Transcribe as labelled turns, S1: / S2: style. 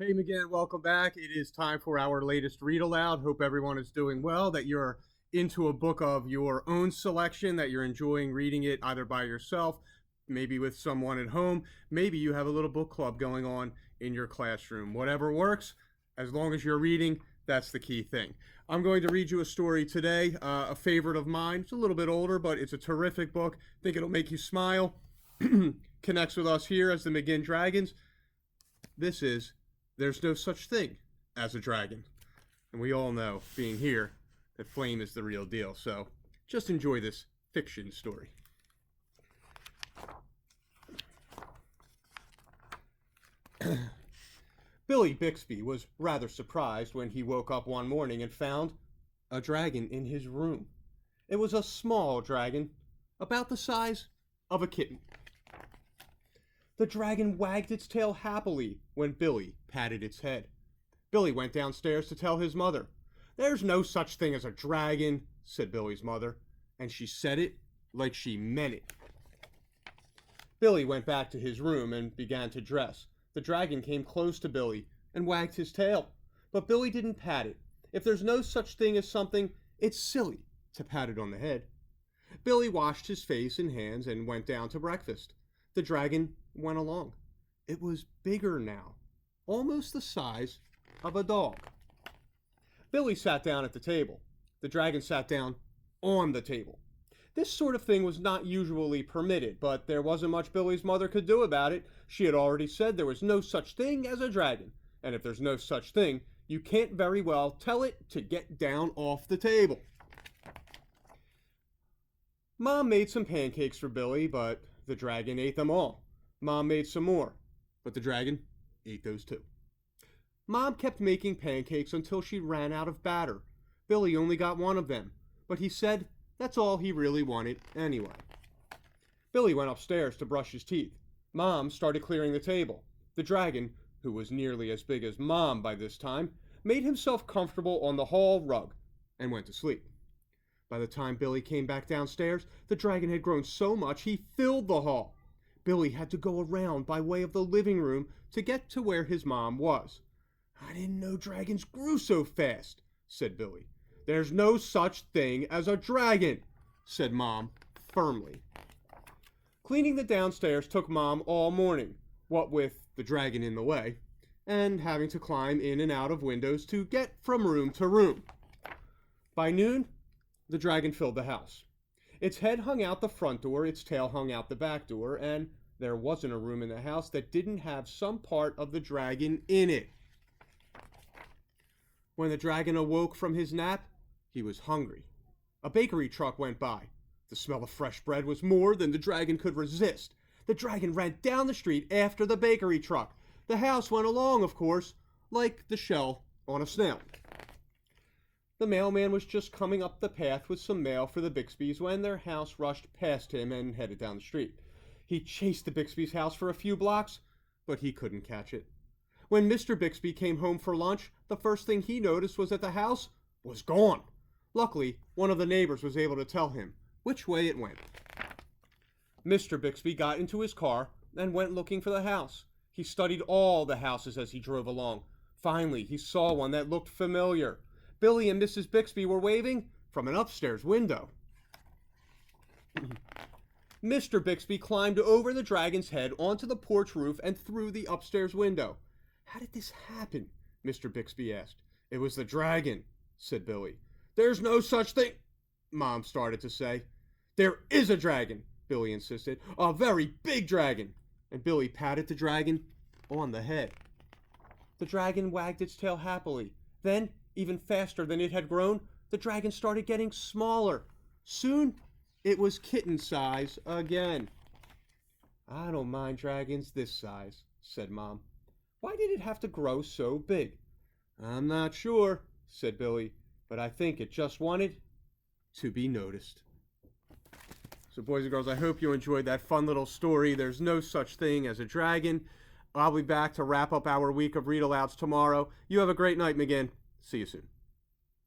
S1: Hey, McGann, welcome back. It is time for our latest read aloud. Hope everyone is doing well, that you're into a book of your own selection, that you're enjoying reading it either by yourself, maybe with someone at home. Maybe you have a little book club going on in your classroom. Whatever works, as long as you're reading, that's the key thing. I'm going to read you a story today, a favorite of mine. It's a little bit older, but it's a terrific book. I think it'll make you smile. Connects with us here as the McGinn Dragons. This is There's No Such Thing as a Dragon. And we all know, being here, that Flame is the real deal. So just enjoy this fiction story. Billy Bixby was rather surprised when he woke up one morning and found a dragon in his room. It was a small dragon, about the size of a kitten. The dragon wagged its tail happily when Billy patted its head. Billy went downstairs to tell his mother. "There's no such thing as a dragon," said Billy's mother, and she said it like she meant it. Billy went back to his room and began to dress. The dragon came close to Billy and wagged his tail, but Billy didn't pat it. If there's no such thing as something, it's silly to pat it on the head. Billy washed his face and hands and went down to breakfast. The dragon went along. It was bigger now, almost the size of a dog. Billy sat down at the table. The dragon sat down on the table. This sort of thing was not usually permitted, but there wasn't much Billy's mother could do about it. She had already said there was no such thing as a dragon, and if there's no such thing, you can't very well tell it to get down off the table. Mom made some pancakes for Billy, but the dragon ate them all. Mom made some more, but the dragon ate those too. Mom kept making pancakes until she ran out of batter. Billy only got one of them, but he said that's all he really wanted anyway. Billy went upstairs to brush his teeth. Mom started clearing the table. The dragon, who was nearly as big as Mom by this time, made himself comfortable on the hall rug and went to sleep. By the time Billy came back downstairs, the dragon had grown so much he filled the hall. Billy had to go around by way of the living room to get to where his mom was. "I didn't know dragons grew so fast," said Billy. "There's no such thing as a dragon," said Mom firmly. Cleaning the downstairs took Mom all morning, what with the dragon in the way, and having to climb in and out of windows to get from room to room. By noon, the dragon filled the house. Its head hung out the front door, its tail hung out the back door, and there wasn't a room in the house that didn't have some part of the dragon in it. When the dragon awoke from his nap, he was hungry. A bakery truck went by. The smell of fresh bread was more than the dragon could resist. The dragon ran down the street after the bakery truck. The house went along, of course, like the shell on a snail. The mailman was just coming up the path with some mail for the Bixbys when their house rushed past him and headed down the street. He chased the Bixbys' house for a few blocks, but he couldn't catch it. When Mr. Bixby came home for lunch, the first thing he noticed was that the house was gone. Luckily, one of the neighbors was able to tell him which way it went. Mr. Bixby got into his car and went looking for the house. He studied all the houses as he drove along. Finally, he saw one that looked familiar. Billy and Mrs. Bixby were waving from an upstairs window. Mr. Bixby climbed over the dragon's head onto the porch roof and through the upstairs window. "How did this happen?" Mr. Bixby asked. "It was the dragon," said Billy. "There's no such thing," Mom started to say. "There is a dragon," Billy insisted. "A very big dragon." And Billy patted the dragon on the head. The dragon wagged its tail happily. Then, even faster than it had grown, the dragon started getting smaller. Soon, it was kitten size again. "I don't mind dragons this size," said Mom. "Why did it have to grow so big?" "I'm not sure," said Billy, "but I think it just wanted to be noticed." So boys and girls, I hope you enjoyed that fun little story. There's no such thing as a dragon. I'll be back to wrap up our week of read-alouds tomorrow. You have a great night, McGinn. See you soon.